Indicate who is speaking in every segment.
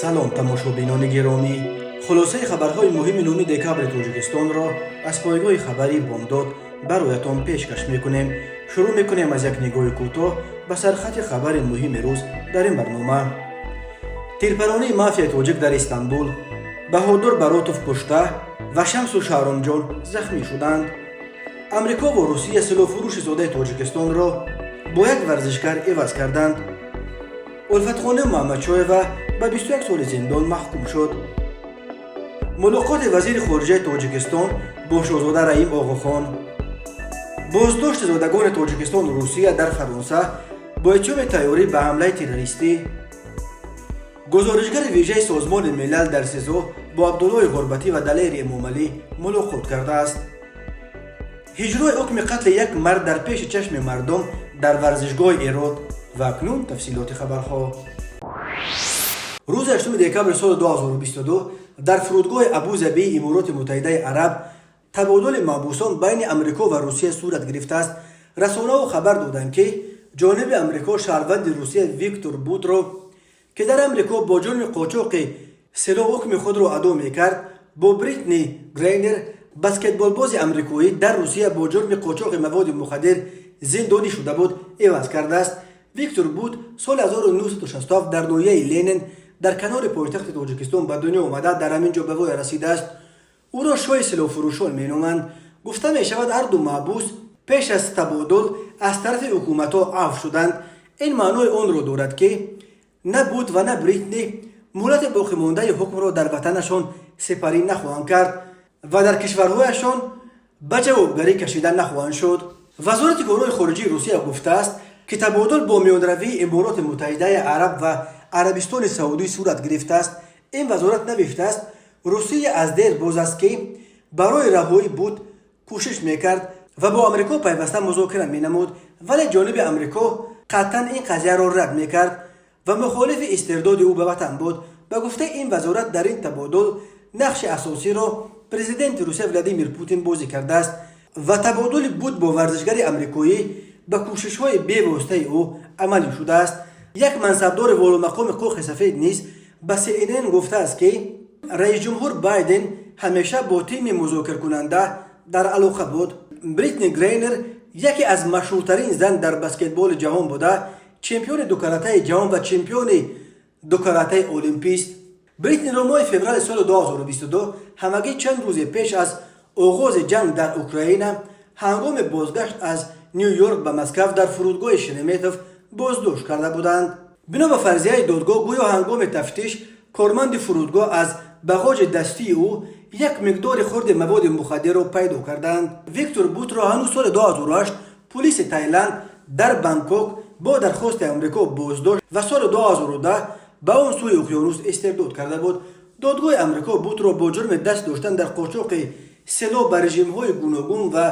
Speaker 1: салом тамошобинони гиромӣ, хулосаи хабарҳои муҳими нӯми декабри тоҷикистонро аз пойгоҳи хабари бомдод бароятон пешкаш мекунем. шурӯъ мекунем аз як нигоҳи кӯтоҳ ба сархати хабари муҳими рӯз дар ин барнома. тирпаронии мафияи тоҷик дар Истанбул, Баҳодур Баротов кушта ва Шамсу Шаҳромҷон захмӣ шуданд. амрико ва русия силофурӯши зодаи тоҷикистонро бо як варзишгар иваз карданд. Улфатхоним Маҳмадшоева ба 21 соли зиндон маҳкум шуд. мулоқоти вазири хориҷаи тоҷикистон бо шоҳзода Раим Оғохон. боздошти зодагони Тоҷикистону Русия дар Фаронса бо иттиҳоми тайёрӣ ба ҳамлаи террористӣ. гузоришгари вижаи Созмони Милал дар СИЗО бо Абдуллои Ғурбатӣ ва Далери Эмомалӣ мулоқот кардааст. ҳиҷрои ҳукми қатли як мард дар пеши чашми мардум дар варзишгоҳи Эрод. ва акнун тафсилоти хабарҳо. рӯзи 8 декабри соли 2022 дар фурудгоҳи Абу-Забии Имороти Муттаҳидаи Араб табодули маҳбусон байни Амрико ва Русия сурат гирифтааст. расонаҳо хабар доданд, ки ҷониби Амрико шаҳрванди Русия Виктор Бутро, ки дар Амрико бо ҷурми қочоқи силоҳ ҳукми худро адо мекард, бо Бритни Грейнер, баскетболбози амрикоӣ дар Русия бо ҷурми қочоқи маводи мухаддир зиндонӣ шуда буд, эваз кардааст. Виктор Бут соли 1967 дар ноҳияи Ленин дар канори пойтахти Тоҷикистон ба дунё омада дар ҳамин ҷо ба воя расидааст. ӯро шоҳи силоҳфурӯшон меноманд. гуфта мешавад ҳар ду маҳбус пеш аз табодул аз тарафи ҳукуматҳо афв шуданд. ин маънои онро дорад, ки на Бут ва на Бритни муҳлати боқимондаи ҳукмро дар ватанашон сепарӣ нахоҳанд кард ва дар кишварҳояшон ба ҷавобгарӣ кашида нахоҳанд шуд. вазорати корҳои хориҷии Русия гуфтааст, ки табодул бо миёнаравии Имороти Муттаҳидаи Араб ва Арабистони Саудӣ сурат гирифтааст. ин вазорат навиштааст, Русия аз дер боз аст, ки барои раҳои Бут кӯшиш мекард ва бо Амрико пайваста музокира менамуд, вале ҷониби Амрико қатъан ин қазияро рад мекард ва мухолифи истирдоди ӯ ба ватан буд. ба гуфтаи ин вазорат дар ин табодул нақши асосиро президенти Русия Владимир Путин бозӣ кардааст ва табодули Бут бо варзишгари амрикоӣ ба кӯшишҳои бевоситаи ӯ амалӣ шудааст. як мансабдори волумақоми Қоқи Сафед низ ба CNN гуфтааст, ки раисҷумҳур Байден ҳамеша бо тими музокиркунанда дар алоқа буд. Бритни Грейнер яке аз машҳуртарин зан дар баскетболи ҷаҳон буда, чемпиони дукаратаи ҷаҳон ва чемпиони дукаратаи олимпист. Бритниро моҳи феврали соли 2022 ҳамагӣ чанд рӯзе пеш аз оғози ҷанг дар Украина ҳангоми бозгашт аз Нью-Йорк ба Москав дар фурудгоҳи Шереметов боздошт карда буданд. бино ба фарзияи додгоҳ, гӯё ҳангоми тафтиш корманди фурудгоҳ аз бағоҷи дастии ӯ як миқдори хурди маводи мухаддирро пайдо карданд. Виктор Бутро ҳанӯз соли 2008 пулиси Таиланд дар Бангкок бо дархости Амрико боздошт ва соли 2010 ба он сӯи уқёнус истирдод карда буд. додгоҳи Амрико Бутро бо ҷурми даст доштан дар қочоқи силоҳ ба режимҳои гуногун ва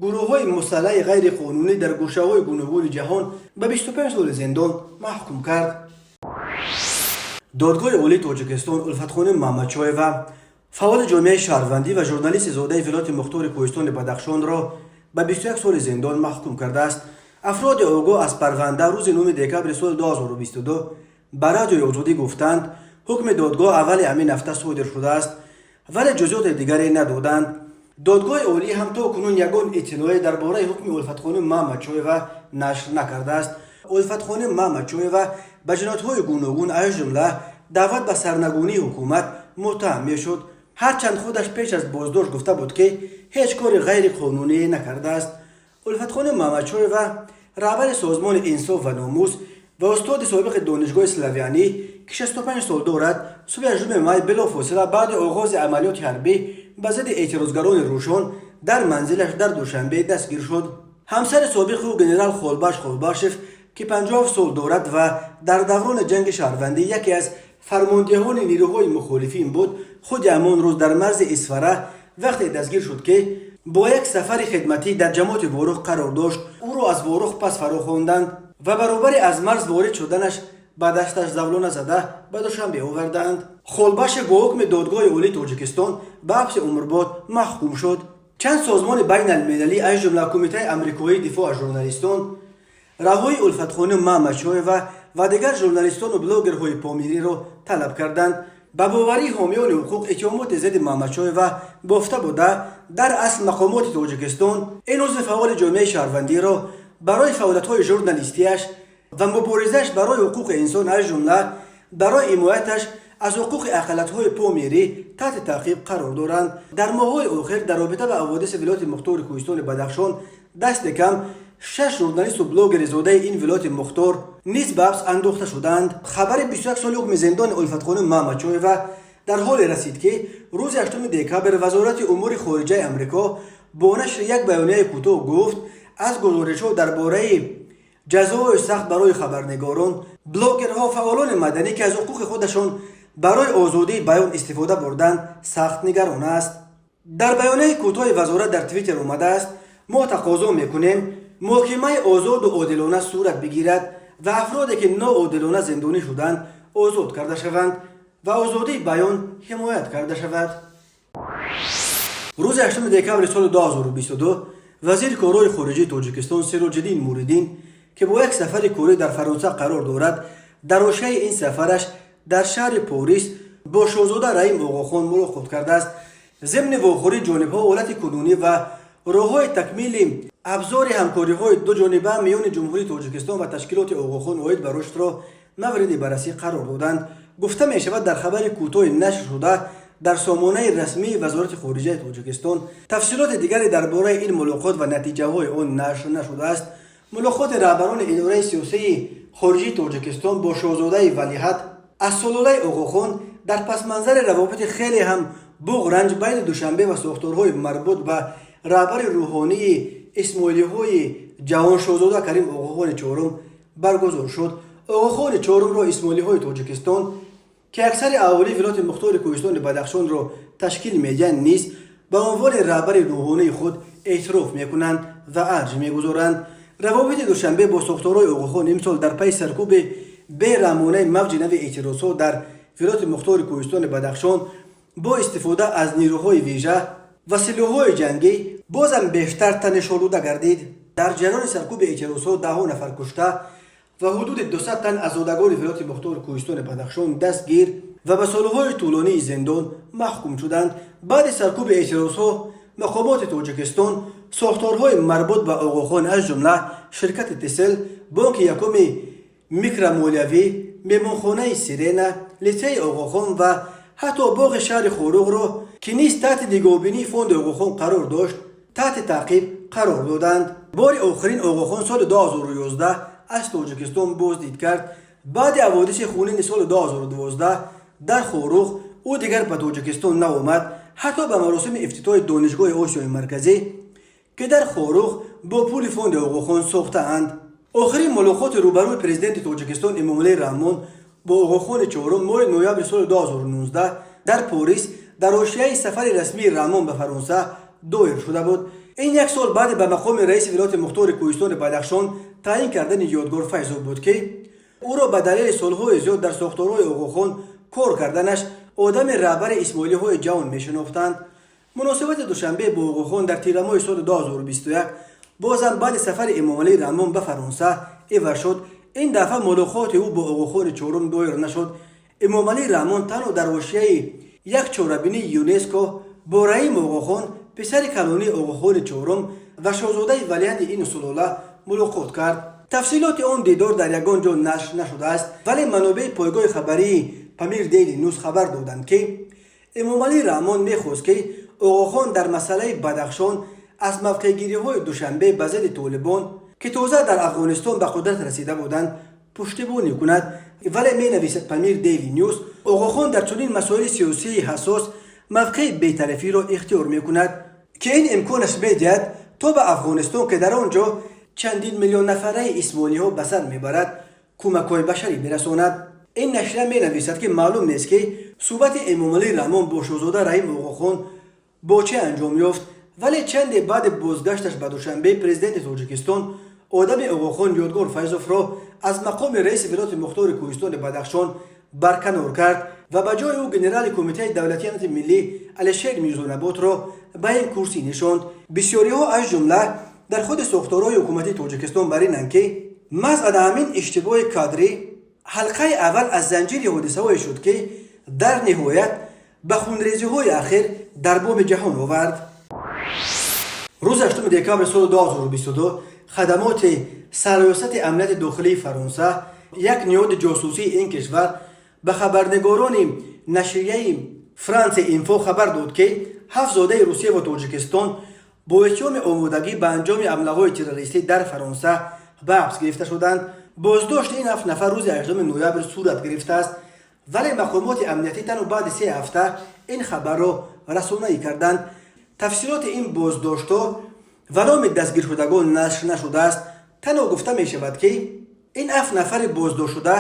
Speaker 1: гурӯҳҳои мусаллаҳи ғайриқонунӣ дар гӯшаҳои гуногуни ҷаҳон ба 25 соли зиндон маҳкум кард. додгоҳи олии Тоҷикистон Улфатхоним Маҳмадшоева, фаъоли ҷомеаи шаҳрвандӣ ва журналисти зодаи Вилояти Мухтори Кӯҳистони Бадахшонро ба 21 соли зиндон маҳкум кардааст. афроди огоҳ аз парванда рӯзи 9 декабри соли 2022 ба Радиои Озодӣ гуфтанд, ҳукми додгоҳ аввали ҳамин ҳафта содир шудааст, вале ҷузъиёти дигаре надоданд. додгоҳи олӣ ҳам то кунун ягон иттилоъе дар бораи ҳукми Улфатхоним Маҳмадшоева нашр накардааст. Улфатхоним Маҳмадшоева ба ҷиноятҳои гуногун аз ҷумла даъват ба сарнагунии ҳукумат муттаҳам мешуд, ҳарчанд худаш пеш аз боздошт гуфта буд, ки ҳеҷ кори ғайриқонунӣ накардааст. Улфатхоним Маҳмадшоева раҳбари Созмони Инсоф ва Номус ва устоди собиқи донишгоҳи Славянӣ, ки 65 сол дорад, соли 8 май билофосила баъди оғози амалиёти ҳарбӣ ба зидди эътирозгарони рӯшон дар манзилаш дар Душанбе дастгир шуд. ҳамсари собиқи ӯ генерал Холбаш Холбашев, ки 50 сол дорад ва дар даврони ҷанги шаҳрвандӣ яке аз фармондиҳони нирӯҳои мухолифин буд, худи ҳамон рӯз дар марзи Исфара вақте дастгир шуд, ки бо як сафари хидматӣ дар ҷамоати Ворух қарор дошт. ӯро аз Ворух пас фарохонданд ва баробари аз марз ворид шуданаш ба дасташ завлона зада ба Душанбе оварданд. Холбашев бо ҳукми додгоҳи олии Тоҷикистон ба ҳабси умрбод маҳкум шуд. чанд созмони байналмилалӣ аз ҷумла Кумитаи амрикоии дифоъ аз журналистон раҳои Улфатхоним Маҳмадшоева ва дигар журналистону блогерҳои Помириро طلب کردند. به باوری حامیان حقوق اتهامات ضد محمدشاه بافته بوده در اصل مقامات تاجیکستان این عضو فعال جامعه شهروندی را برای فعالیت‌های ژورنالیستیش و مبارزش برای حقوق انسان از جمله برای حمایتش از حقوق اقلیت‌های پامیری تحت تعقیب قرار دارند. در ماه‌های اخیر در رابطه با حوادث ولایت مختار کوهستان بدخشان دست کم 6 ژورنالیست و بلاگر زاده این ولایت مختار نیز به حبس انداخته شدند. خبر 21 ساله حکم زندان الفت خانم محمدشاه در حال رسید که روز 8 دکبر وزارت امور خارجه آمریکا با نشر یک بیانیه کوتاه گفت از گزارش‌ها درباره جزای سخت برای خبرنگاران، بلاگرها، فعالان مدنی که از حقوق خودشان برای آزادی بیان استفاده بردند سخت نگران است. در بیانیه کوتاه وزارت در توییتر آمده است: ما تقاضا میکنیم محاکمه آزاد و عادلانه صورت بگیرد و افرادی که ناعادلانه زندانی شدند آزاد کرده شوند و آزادی بیان حمایت کرده شود. روز 8 دکبر سال 2022 وزیر کارهای خارجه تاجیکستان سراج الدین موردین که با یک سفر کاری در فرانسه قرار دارد در حاشیه این سفرش در شهر پاریس با شاهزاده رحیم آقاخان ملاقات کرده است. ضمن واخوری جانب‌ها حالت کنونی و راه‌های تکمیل ابزار همکاری‌های دو جانبه میان جمهوری تاجیکستان و تشکیلات آقاخان عاید به رشد را مورد بررسی قرار دادند. گفته می‌شود در خبر کوتاه نشر شده در سامانه رسمی وزارت خارجه تاجیکستان تفصیلات دیگری درباره این ملاقات و نتیجه‌های آن نشر نشده است. ملاقات رهبران اداره سیاسی خارجی تاجیکستان با شاهزاده ولیعهد اسدالله آقاخان در پس منظر روابط خیلی هم بغرنج بین دوشنبه و ساختارهای مربوط به رهبر روحانی اسماعیلی‌های جوان شاهزاده کریم آقاخان چهارم برگزار شد. آقاخان چهارم را اسماعیلی‌های تاجیکستان که اکثر اهالی ولایت مختار کوهستان بدخشان را تشکیل می‌دهند نیز به عنوان رهبر روحانی خود اعتراف می‌کنند و ارج می‌گذارند. روابط دوشنبه با ساختارهای آقاخان امسال در پی سرکوب بی‌رحمانه موج نو اعتراضات در ولایت مختار کوهستان بدخشان با استفاده از نیروهای ویژه و سلاح‌های جنگی بازم بیشتر تنش آلوده گردید. در جریان سرکوب اعتراضات 10 نفر کشته و حدود 200 تن از زادگان ولایت مختار کوهستان بدخشان دستگیر و به سالهای طولانی زندان محکوم شدند. بعد سرکوب اعتراضات مقامات تاجیکستان ساختارهای مربوط به آقاخان از جمله شرکت تسل، بانک یکم میکرومالیوی، مهمانخانه سیرنا، لیته آقاخان و حتی باغ شهر خوروغ را که نیز تحت نگهبانی فوند آقاخان قرار داشت تحت تعقیب قرار دادند. بار آخرین آقاخان سال 2011 از تاجیکستان بازدید کرد. بعد حوادث خونین سال 2012 در خوروغ او دیگر به تاجیکستان نآمد، حتی به مراسم افتتاح دانشگاه آسیای مرکزی که در خوروغ با پول فوند آقاخان ساخته اند. آخرین ملاقات روبروی پرزیدنت تاجیکستان امامعلی رحمان با آقاخان چهارم ماه نوامبر سال 2019 در پاریس در حاشیه سفر رسمی رحمان به فرانسه دایر شده بود. این یک سال بعد به مقام رئیس ولایت مختار کوهستان بدخشان تعیین کردن یادگار فیض‌آب بود که او را به دلیل سالهای زیاد در ساختارهای آقاخان کار کردنش آدم رهبر اسماعیلی‌های جوان می‌شناختند. مناسبت دوشنبه با آقاخان در تیر ماه سال 2021 بازم بعد سفر امامعلی رحمان به فرانسه ایور شد. این دفعه ملاقات او با آقاخان چهارم دایر نشد. امامعلی رحمان تنها در حاشیه یک چهاربینی یونسکو با رحیم آقاخان پسر کلانی آقاخان چهارم و شاهزاده ولیعهد این سلاله ملاقات کرد. تفصیلات آن دیدار در یگان جا نشر نشده است، ولی منابع پایگاه خبری پامیر دیلی نیوز خبر دادند که امامعلی رحمان می‌خواست که آقاخان در مسئله بدخشان از موقع‌گیری‌های دوشنبه به ضد طالبان که تازه در افغانستان به قدرت رسیده بودند پشتیبانی کند. ولی می‌نویسد پامیر دیلی نیوز آقاخان در چنین مسائل سیاسی حساس موقع بی‌طرفی را اختیار می‌کند که این امکانش می‌دهد تا به افغانستان که در آنجا چندین میلیون نفره اسماعیلی‌ها به سر می‌برد کمک‌های بشری برساند. این نشریه می‌نویسد که معلوم نیست که صحبت امامعلی رحمان با شاهزاده رحیم آقاخان با چه انجام یافت، ولی چند بعد بازگشتش به دوشنبه پرزیدنت تاجیکستان آدم آقاخان یادگار فیض‌آب را از مقام رئیس ولایت مختار کوهستان بدخشان برکنار کرد و به جای او ژنرال کمیته دولتی امنیت ملی علیشیر میرزانبات را به این کرسی نشاند. بسیاری‌ها از جمله در خود ساختارهای حکومتی تاجیکستان بر اینند که محض از همین اشتباه کادری حلقه اول از زنجیر حادثه‌های شد که در نهایت به خونریزی‌های اخیر در بام جهان آورد. روز 8 دکامبر سال 2022 خدمات سرریاست امنیت داخلی فرانسه یک نهاد جاسوسی این کشور به خبرنگاران نشریه فرانس اینفو خبر داد که 7 زاده روسیه و تاجیکستان با اتهام آمادگی به انجام حمله‌های تروریستی در فرانسه به حبس گرفته شدند. بازداشت این 7 نفر روز 8 نوامبر صورت گرفته است، ولی مقامات امنیتی تنها بعد 3 هفته این خبر را رسانه‌ای کردند. تفسیرات این بازداشت‌ها و نام دستگیر شدگان نشر نشده است. تنها گفته می شود که این 7 نفر بازداشت شده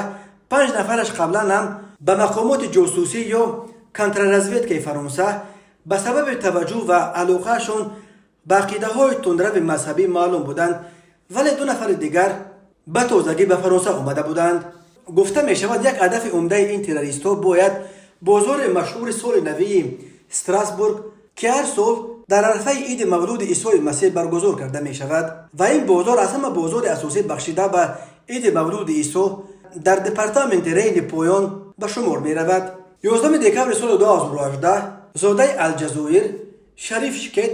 Speaker 1: 5 نفرش قبلا هم به مقامات جاسوسی یا کنتررزویدکای فرانسه به سبب توجه و علاقهشون به عقیده‌های تندرو مذهبی معلوم بودند، ولی 2 نفر دیگر به تازگی به فرانسه آمده بودند. گفته می شود یک هدف عمده این تروریست‌ها باید بازار مشهور سال نوی استراسبورگ که هر سال در عرفه عید مولود عیسی مسیح برگزار کرده می شود و این بازار از همه بازار اساسی بخشیده به عید مولود عیسی در دپارتمنت رین پویان به شمار می رود. 11 دکامبر سال 2018 زاده الجزایر شریف شکت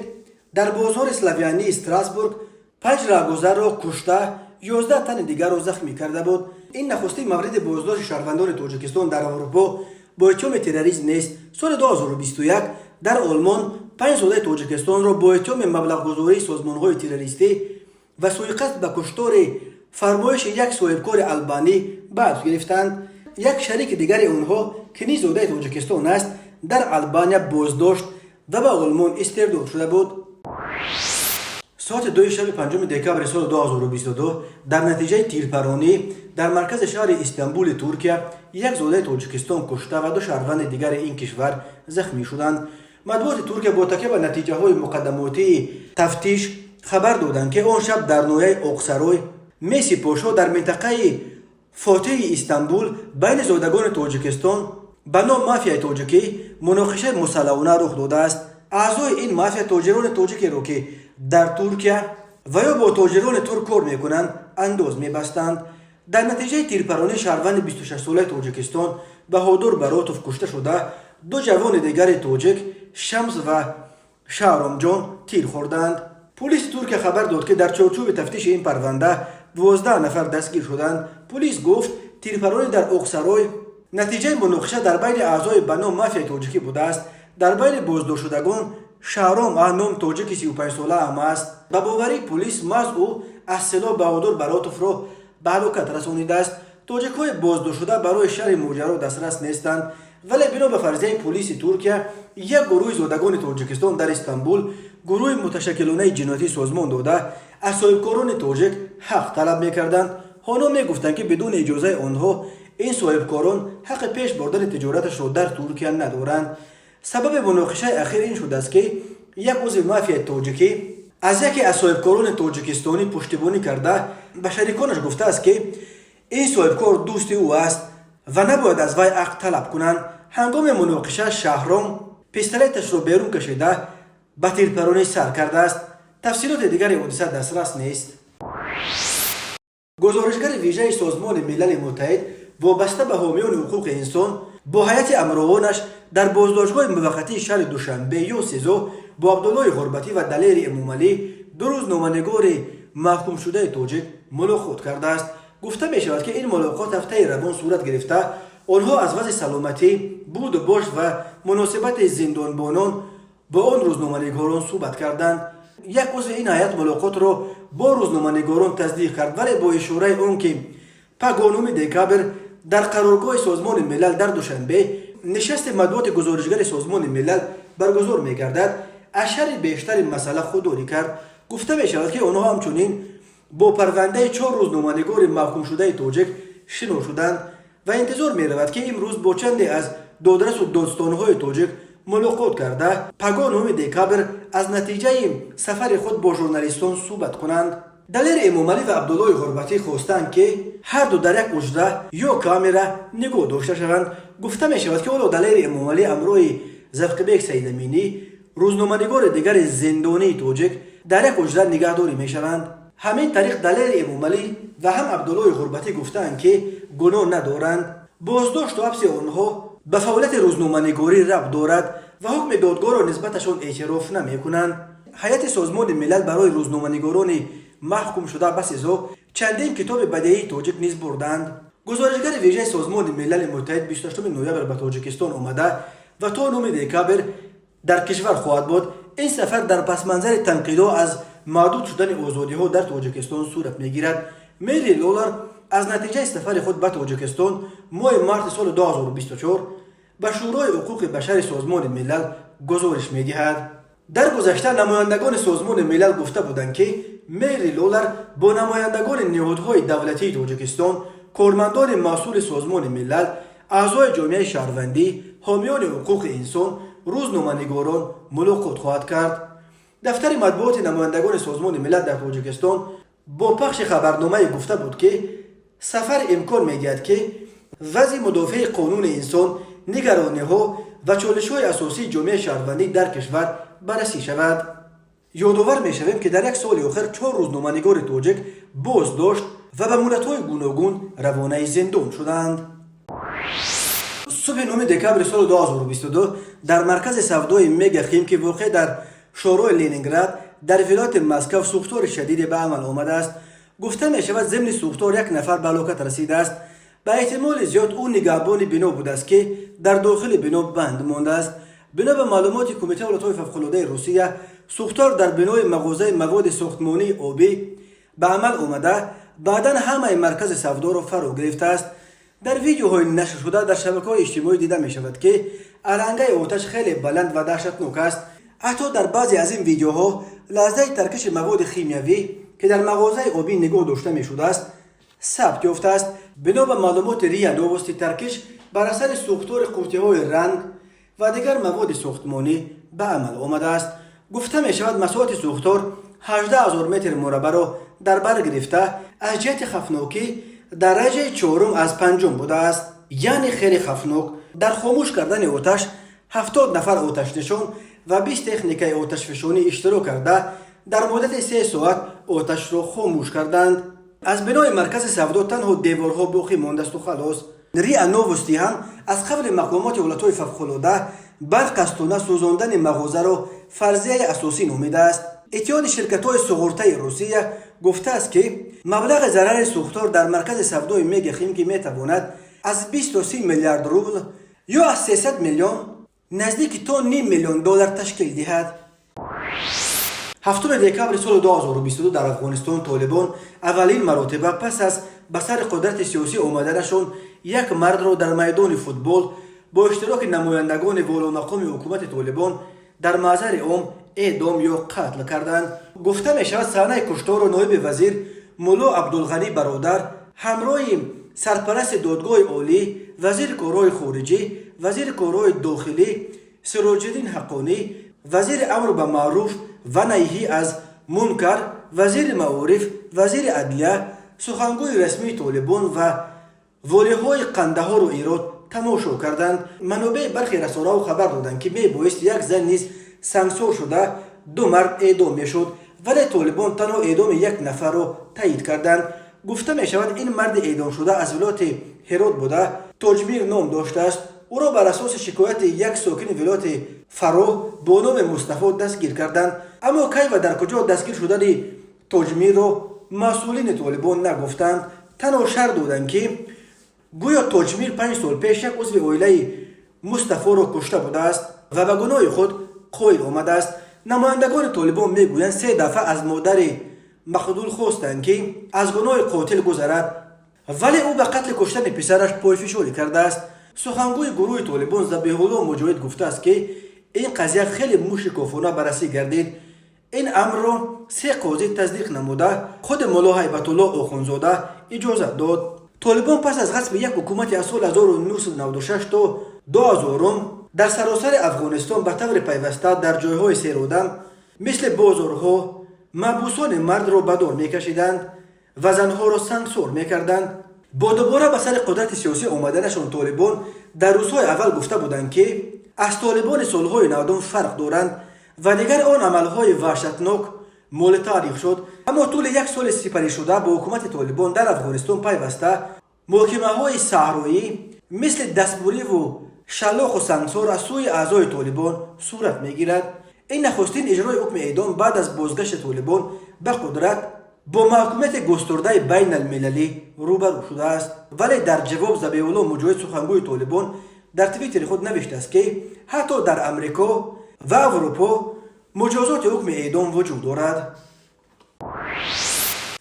Speaker 1: در بازار اسلاویانی استراسبورگ 5 راهگذر را کشته 11 تن دیگر را زخمی کرده بود. این نخستین مورد بازداشت شهروندان تاجیکستان در اروپا با اتهام تروریسم نیست. سال 2021 در آلمان 5 زاده تاجیکستان را با اتهام مبلغ‌گذاری سازمان‌های تروریستی و سوءقصد به کشتار فرمایش یک صاحبکار آلبانی به حبس گرفتند. یک شریک دیگر آنها که نیز زاده تاجیکستان است در آلبانیا بازداشت و به آلمان استرداد شده بود. ساعت 2 شب 5 دکامبر سال 2022 در نتیجه تیرپرانی در مرکز شهر استانبول ترکیه یک زاده تاجیکستان کشته و 2 شهروند دیگر این کشور زخمی شدند. مطبوعات ترکیه با تکیه به نتیجه های مقدماتی تفتیش خبر دادند که آن شب در ناحیه اوکساروی میسی پاشا در منطقه فاتح استانبول بین زادگان تاجیکستان به نام مافیای تاجیکی مناقشه مسلحانه رخ داده است. اعضای این مافیا تاجران تاجیکی را که در ترکیه و یا با تاجران ترک کار میکنند انداز میبستند. در نتیجه تیرپرانی شهروند 26 ساله تاجیکستان بهادر براتوف کشته شده، 2 جوان دیگر تاجیک شمس و شهرام جان تیر خوردند. پلیس ترکیه خبر داد که در چارچوب تفتیش این پرونده 12 نفر دستگیر شدند. پلیس گفت تیرپرانی در اوکساروی نتیجه مناقشه در بین اعضای به نام مافیا تاجیکی بوده است. در بین بازداشت شدگان شهرام نام تاجیک 35 ساله هم است. به باوری پلیس محض او از سلاح بهادر براتوف را به هلاکت رسانیده است. تاجیک‌های بازداشت شده برای شرح ماجرا دسترس نیستند، ولی بنا به فرضیه پلیس ترکیه یک گروه زادگان تاجیکستان در استانبول گروه متشکلانه جنایتی سازمان داده از صاحبکاران تاجیک حق طلب می‌کردند. آنها می‌گفتند که بدون اجازه آنها این صاحبکاران حق پیش بردن تجارتش را در ترکیه ندارند. سبب مناقشه اخیر این شده است که یک عضو مافیا تاجیکی از یکی از صاحبکاران تاجیکستانی پشتیبانی کرده به شریکانش گفته است که این صاحبکار دوست او است و نباید از وی حق طلب کنند. هنگام مناقشه شهرام پیستولتش را بیرون کشیده به تیرپرانی سر کرده است. تفصیلات دیگر حادثه دسترس نیست. گزارشگر ویژه سازمان ملل متحد وابسته به حامیان حقوق انسان با هیئت امراوانش در بازداشتگاه موقتی شهر دوشنبه یا سزا با عبدالله غربتی و دلیر امومعلی 2 روز نامه‌نگار محکوم شده تاجیک ملاقات کرده است. گفته می شود که این ملاقات هفته روان صورت گرفته. آنها از وضع سلامتی، بود و باش و مناسبت زندانبانان با آن روزنامه‌نگاران صحبت کردند. یک عضو این هیئت ملاقات را با روزنامه‌نگاران تصدیق کرد، ولی با اشاره آن که پگانوم دکامبر در قرارگاه سازمان ملل در دوشنبه نشست مطبوعات گزارشگر سازمان ملل برگزار می‌گردد، اشاره بیشتر مسئله خودداری کرد. گفته می شود که آنها همچنین با پرونده 4 روزنامه‌نگار محکوم شده تاجیک شنود شدند و انتظار می رود که امروز با چندی از دادرس و دادستان‌های تاجیک ملاقات کرده پگانوم دکامبر از نتیجه سفر خود با ژورنالیستان صحبت کنند. دلیر امومعلی و عبدالله غربتی خواستند که هر دو در یک حجره یا کامera نگاه داشته شوند. گفته می شود که دلیر امومعلی همراه زفقبیک سیدامینی روزنامه‌نگار دیگر زندانی تاجیک در یک حجره نگهداری می شوند. همین طریق دلیر امومالی و هم عبدالله غربتی گفتند که گناه ندارند. بازداشت و حبس آنها به فعالیت روزنامه‌نگاری ربط دارد و حکم دادگاه را نسبتشان اعتراف نمی‌کنند. هیئت سازمان ملل برای روزنامه‌نگاران محکوم شده به سزا چندین کتاب بدیهی تاجیک نیز بردند. گزارشگر ویژه سازمان ملل متحد 28 نوامبر به تاجیکستان آمده و تا 9 دکامبر در کشور خواهد بود. این سفر در پس منظر تنقیدها از محدود شدن آزادی‌ها در تاجیکستان صورت می‌گیرد. میری لولر از نتیجه سفر خود به تاجیکستان ماه مارس سال 2024 به شورای حقوق بشر سازمان ملل گزارش می‌دهد. در گذشته نمایندگان سازمان ملل گفته بودند که میری لولر با نمایندگان نهادهای دولتی تاجیکستان، کارمندان مسئول سازمان ملل، اعضای جامعه شهروندی، حامیان حقوق انسان، روزنامه‌نگاران ملاقات خواهد کرد. دفتر مطبوعات نمایندگان سازمان ملل در تاجیکستان با پخش خبرنامه گفته بود که سفر امکان می‌دهد که وضع مدافع قانون انسان، نگرانی‌ها و چالش‌های اساسی جامعه شهروندی در کشور بررسی شود. یادآور می‌شویم که در یک سال آخر 4 روزنامه‌نگار تاجیک بازداشت و به مهلت‌های گوناگون روانه زندان شدند. صبح 9 دکامبر سال 2022 در مرکز سودای مگا خیم که واقع در شورای لنینگراد در ولایت مسکو سوختار شدید به عمل آمده است. گفته می شود ضمن سوختار یک نفر به هلاکت رسیده است. به احتمال زیاد او نگهبان بنا بوده است که در داخل بنا بند مانده است. بنا به معلومات کمیته حالت‌های فوق‌العاده روسیه، سوختار در بنای مغازه مواد ساختمانی آبی به عمل آمده. بعداً همه مرکز سودا را فرا گرفته است. در ویدیوهای نشر شده در شبکه‌های اجتماعی دیده می شود که علنگه آتش خیلی بلند و دهشتناک است. حتی در بعضی از این ویدیوها لحظه ترکش مواد شیمیایی که در مغازه آبی نگاه داشته می شده است ثبت یافته است. بنا به معلومات ریا نووستی، ترکش بر اثر سوختار قوطی‌های رنگ و دیگر مواد ساختمانی به عمل آمده است. گفته می شود مساحت سوختار 18,000 متر مربع را در بر گرفته از جهت خفناکی درجه 4 از 5 بوده است، یعنی خیلی خفناک. در خاموش کردن آتش 70 نفر آتش نشان و 20 تکنیک آتش فشانی اشتراک کرده در مدت 3 ساعت آتش را خاموش کردند. از بنای مرکز سودا تنها دیوارها باقی مانده است و خلاص. ریا نووستی هم از قبل مقامات ولایت‌های فوق‌العاده بر قصدانه سوزاندن مغازه را فرضیه اساسی نامیده است. اتحاد شرکت‌های سوغورته روسیه گفته است که مبلغ ضرر سوختار در مرکز سودای مگا خیم که میتواند از 20 تا 30 میلیارد روبل یا از 300 میلیون نزدیک تا نیم میلیون دلار تشکیل دهد. 7 دکامبر سال 2022 در افغانستان طالبان اولین مرتبه پس از به سر قدرت سیاسی آمدنشان یک مرد را در میدان فوتبال با اشتراک نمایندگان والامقام حکومت طالبان در محضر عام اعدام یا قتل کردند. گفته می شود صحنه کشتار را نایب وزیر مولا عبدالغنی برادر همراه سرپرست دادگاه عالی، وزیر کارهای خارجی، وزیر کارهای داخلی سراج الدین حقانی، وزیر امر به معروف و نهی از منکر، وزیر معارف، وزیر عدلیه، سخنگوی رسمی طالبان و والیهای قندهار و ایراد تماشا کردند. منابع برخی رسانه‌ها خبر دادند که میبایست یک زن نیز سنگسار شده 2 مرد اعدام میشد، ولی طالبان تنها اعدام یک نفر را تایید کردند. گفته می شود این مرد اعدام شده از ولایت هرات بوده، تاجمیر نام داشته است. او را بر اساس شکایت یک ساکن ولایت فراه با نام مصطفی دستگیر کردند، اما کی و در کجا دستگیر شدن تاجمیر را مسئولین طالبان نگفتند. تنها شرح دادند که گویا تاجمیر 5 سال پیش یک عضو عائله مصطفی را کشته بوده است و به گناه خود قائل آمده است. نمایندگان طالبان میگویند 3 دفعه از مادر مقتول خواستند که از گناه قاتل گذرد، ولی او به قتل کشتن پسرش پایفشاری کرده است. سخنگوی گروه طالبان ذبیح الله مجاهد گفته است که این قضیه خیلی مشکوکانه بررسی گردید. این امر را 3 قاضی تصدیق نموده، خود مولا هیبت الله آخوندزاده اجازت داد. طالبان پس از غصب یک حکومت از سال 1996 تا 2000 در سراسر افغانستان به طور پیوسته در جایهای سیرودم مثل بازارها محبوسان مرد را به دار میکشیدند و زنها را سنگسار میکردند. با دوباره به سر قدرت سیاسی آمدنشان طالبان در روزهای اول گفته بودند که از طالبان سالهای 90 فرق دارند و دیگر آن عملهای وحشتناک مول تاریخ شد. اما طول یک سال سپری شده با حکومت طالبان در افغانستان پیوسته محکمه های صحرایی مثل دستبری و شلاق و سنگسار از سوی اعضای طالبان صورت میگیرد. این نخستین اجرای حکم اعدام بعد از بازگشت طالبان به قدرت با محکومیت گسترده بین المللی روبرو شده است. ولی در جواب ذبیح الله مجاهد سخنگوی طالبان در توییتر خود نوشته است که حتی در امریکا و اروپا مجازات حکم اعدام وجود دارد.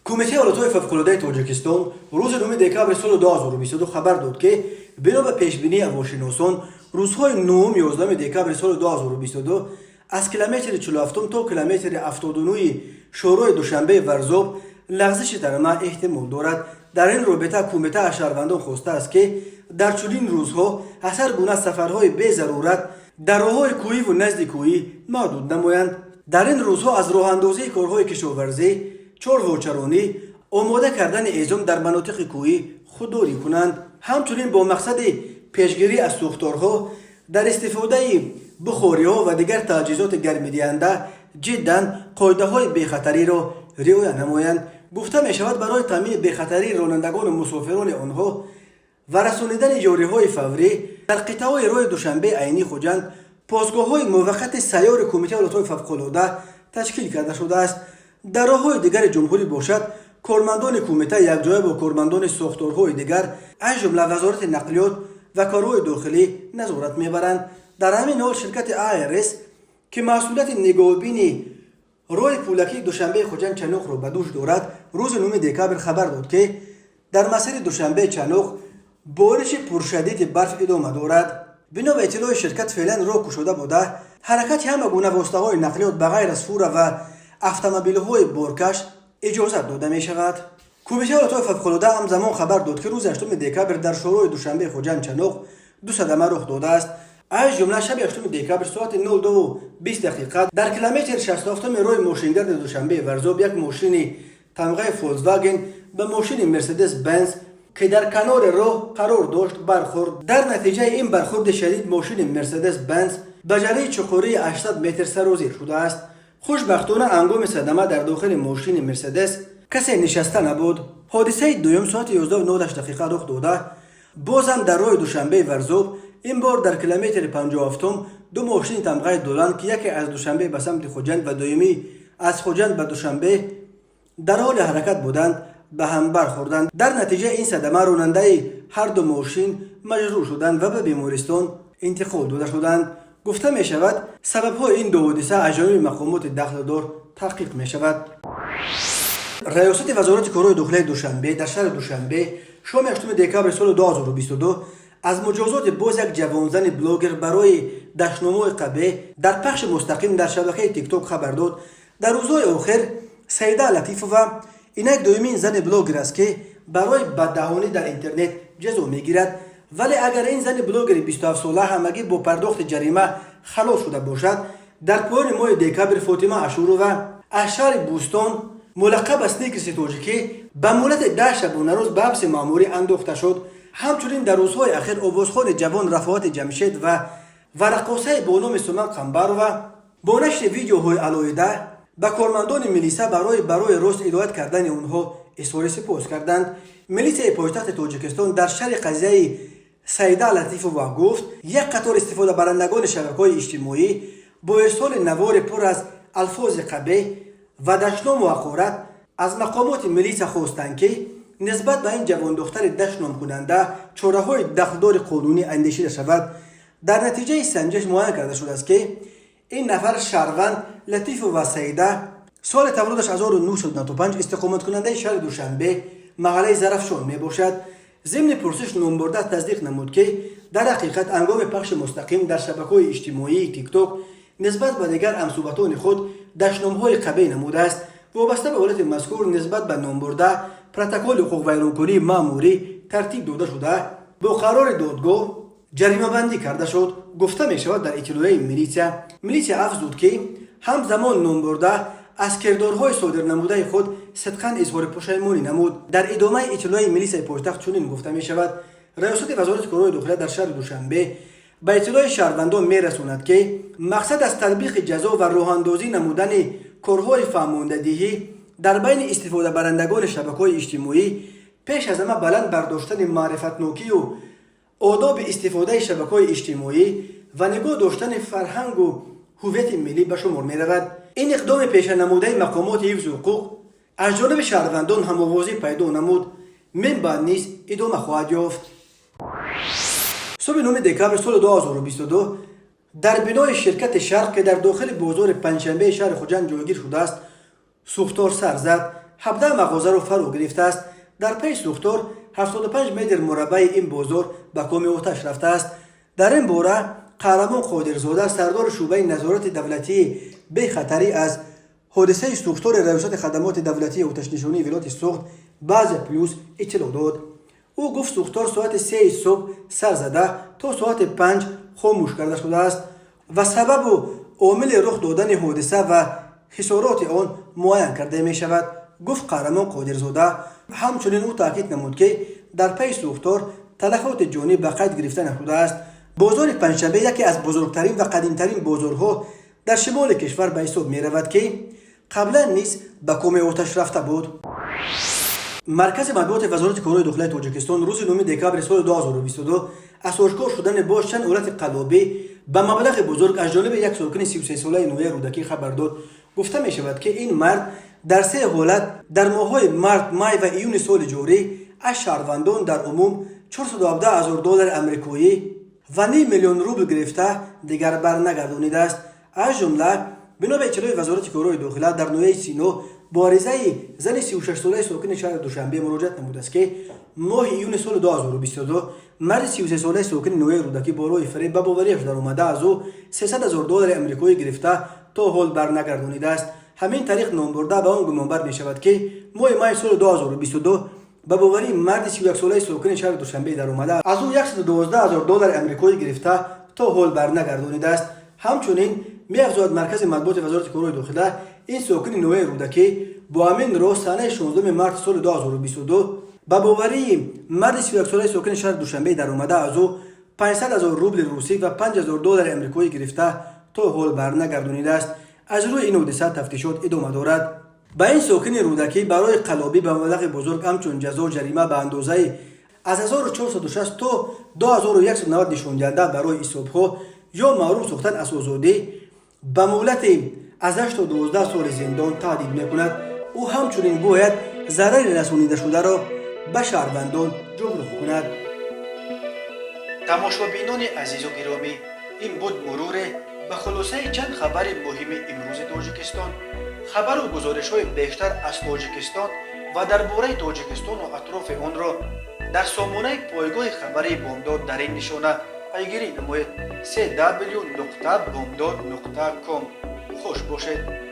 Speaker 1: کمیته حالتهای فوق‌العاده تاجیکستان روز 9 دکبر سال 2022 خبر داد که بنا به پیشبینی هواشناسان روزهای 9 11 دکبر سال 2022 از کیلومتر 47 تا کیلومتر 79 شورای دوشنبه ورزاب لغزش ترمه احتمال دارد. در این رابطه کمیته از شهروندان خواسته است که در چنین روزها از هر گونه سفرهای بی ضرورت در راههای کوهی و نزد کوهی محدود نمایند. در این روزها از راه اندازی کارهای کشاورزی، چارواچرانی، آماده کردن اعزام در مناطق کوهی خودداری کنند. همچنین با مقصد پیشگیری از سوختارها در استفاده بخاری‌ها و دیگر تجهیزات گرم‌دهنده جداً قاعده‌های بی‌خطری را رعایت نمایند. گفته می‌شود برای تامین بی‌خطری رانندگان و مسافران آنها و رسانیدن یاری‌های فوری در قطعه‌های راه دوشنبه عینی خوجند پاسگاه‌های موقت سیار کمیته حالتهای فوق‌العاده تشکیل کرده شده است. در راه‌های دیگر جمهوری باشد کارمندان کمیته یکجای با کارمندان ساختارهای دیگر از جمله وزارت نقلیات و کارهای داخلی نظارت میبرند. در همین حال شرکت IRS که مسئولیت نگاهبینی راه پولکی دوشنبه خوجند چنوق را به دوش دارد روز 9 دکبر خبر داد که در مسیر دوشنبه چنوق بارش پرشدید برف ادامه دارد. بنا به اطلاع شرکت فعلا راه گشوده بوده حرکت همه گونه واسطه‌های نقلیات بغیر از فور و اتومبیل‌های بارکش اجازه داده می شود. کمیته حالتهای فوق‌العاده همزمان خبر داد که روز 8 دکبر در شورای دوشنبه خوجند چنوق دو صدمه رخ داده است. از جمله شب 8 دکبر ساعت 02:20 در کیلومتر 67 راه ماشینگرد دوشنبه ورزاب یک ماشین تمغه فولکسواگن به ماشین مرسدس بنز که در کنار راه قرار داشت برخورد. در نتیجه این برخورد شدید ماشین مرسدس بنز به جریه چقوری 800 متر سرازیر شده است. خوشبختانه هنگام صدمه در داخل ماشین مرسدس کسی نشسته نبود. حادثه دوم ساعت 11:09 رخ داده بازم در راه دوشنبه ورزاب، این بار در کیلومتر 57 دو ماشین تمغه دولان که یکی از دوشنبه به سمت خوجند و دومی از خوجند به دوشنبه در حال حرکت بودند به هم برخوردند. در نتیجه این صدمه راننده هر دو ماشین مجروح شدند و به بیمارستان انتقال داده شدند. گفته می شود سبب‌های این دو حادثه از جانب مقامات دخل‌دار تحقیق می شود. ریاست وزارت کارهای داخلی دوشنبه در شهر دوشنبه شام 8 دکبر سال 2022 از مجازات باز یک جوانزن بلاگر برای دشنامه قبه در پخش مستقیم در شبکه تیک توک خبر داد. در روزهای آخر سیده لطیفووا اینک دومین زن بلاگر است که برای بددهانی در اینترنت جزا میگیرد. ولی اگر این زن بلاگر 27 ساله همگی با پرداخت جریمه خلاص شده باشد، در پایان ماه دکبر فاطمه اشورova از شهر بوستان ملقب سنیکرز تاجیکی به مهلت 10 شبانه روز به حبس مأموری انداخته شد. همچنین در روزهای اخیر آوازخوان جوان رفعت جمشید و رقاصه با نام سومن قنبرova با نشر ویدیوهای علاهده به کارمندان میلیسا برای راست هدایت کردن آنها اظهار سپاس کردند. میلیسای پایتخت تاجیکستان در شرح قضیه سیده لطیفووا گفت یک قطار استفاده برندگان شبکه‌های اجتماعی با ارسال نوار پر از الفاظ قبیح و دشنام و حقارت از مقامات میلیسا خواستند که نسبت به این جوان دختر دشنام کننده چاره‌های دخلدار قانونی اندیشیده شود. در نتیجه سنجش معاینه کرده شده است که این نفر شهروند لطیفووا سیده سال تولدش 1995 استقامت کننده شهر دوشنبه محله ظرفشان می باشد. ضمن پرسش نامبرده تصدیق نمود که در حقیقت هنگام پخش مستقیم در شبکه‌های اجتماعی تیک توک نسبت به دیگر همصحبتان خود دشنام‌های قبیح نموده است. وابسته به حالت مذکور نسبت به نامبرده پروتکل حقوق ویرانکنی مأموری ترتیب داده شده با قرار دادگاه جریمه بندی کرده شد. گفته می شود در اطلاعیه میلیسا افزود که همزمان نامبرده از کردارهای صادر نموده خود صدقاً اظهار پشیمانی نمود. در ادامه اطلاعیه میلیسای پایتخت چنین گفته می شود ریاست وزارت کارهای داخلی در شهر دوشنبه به اطلاع شهروندان می رساند که مقصد از تطبیق جزا و راه اندازی نمودن کارهای فهماندهی در بین استفاده برندگان شبکه‌های اجتماعی پیش از همه بلند برداشتن معرفت نوکی و آداب استفاده شبکه‌های اجتماعی و نگاه داشتن فرهنگ و هویت ملی به شمار می رود. این اقدام پیش نموده مقامات حفظ حقوق از جانب شهروندان هم‌آوازی پیدا نمود، من بعد نیز ادامه خواهد یافت. صبح 9 دکامبر سال 2022 در بنای شرکت شرق که در داخل بازار پنجشنبه شهر خوجند جایگیر شده است، سوختار سر زد، 17 مغازه را فرا گرفته است. در پی سوختار 75 متر مربع این بازار به کام آتش رفته است. در این باره قهرمان قادرزاده سردار شعبه نظارت دولتی به خطری از حادثه سوختار ریاست خدمات دولتی آتش نشانی ولایت سوخت باز پلوس اطلاع داد. او گفت سوختار ساعت 3 صبح سر زده تا ساعت 5 خاموش کرده شده است و سبب و عامل رخ دادن حادثه و خسارات آن معاین کرده می شود، گفت قهرمان قادرزاده. همچنین او تاکید نمود که در پی سوختار تلفات جانی به قید گرفته نشده است. بازار پنجشنبه یکی از بزرگترین و قدیمترین بازارها در شمال کشور به حساب می رود که قبلا نیز به کام آتش رفته بود. مرکز مطبوعات وزارت کارهای داخلی تاجیکستان روز 9 دکامبر سال 2022 از آشکار شدن باز چند حالت قلابی به مبلغ بزرگ از جانب یک ساکن 33 ساله نویر رودکی خبر داد. گفته می شود که این مرد در 3 حالت در ماه‌های مارس، مای و ایون سال جاری از شهروندان در عموم $417,000 آمریکایی و 9 میلیون روبل گرفته دیگر برنگردانیده است. از جمله بنا به اطلاع وزارت کارهای داخلی در نویه سینو با عریضه زن 36 ساله ساکن شهر دوشنبه مراجعت نموده است که ماه ایون سال 2022 مرد 33 ساله ساکن نویه رودکی با راه فریب به باوریش در اومده از او $300,000 آمریکایی گرفته تا حال برنگردانیده است. همین طریق نام برده به آن گمانبر می شود که ماه مای سال 2022 به باوری مرد 31 ساله ساکن شهر دوشنبه در اومده از او $112,000 آمریکایی گرفته تا حال برنگردانیده است. همچنین می افزاید مرکز مطبوعات وزارت کارهای داخلی این ساکن نویه رودکی با همین راه سنه 16 مارس سال 2022 به باوری مرد 31 ساله ساکن شهر دوشنبه در اومده از او 500,000 روبل روسی و $5,000 آمریکایی گرفته تا حال برنگردانیده است. از روی این حادثه تفتیشات ادامه دارد. به این ساکن رودکی برای قلابی به مبلغ بزرگ همچون جزا جریمه به اندازه از 1460 تا 2190 نشان دهنده برای اصابها یا محروم ساختن از آزادی به مهلت از 8 تا 12 سال زندان تهدید میکند. او همچنین باید ضرر رسانیده شده را به شهروندان جبران کند. تماشابینان عزیز و گرامی، این بود مرور به خلاصه چند خبر مهم امروز تاجیکستان. خبر و گزارش های بیشتر از تاجیکستان و درباره تاجیکستان و اطراف آن را در سامانه پایگاه خبری بامداد در این نشانه پیگیری نمایید: www.bomdad.com. خوش باشید.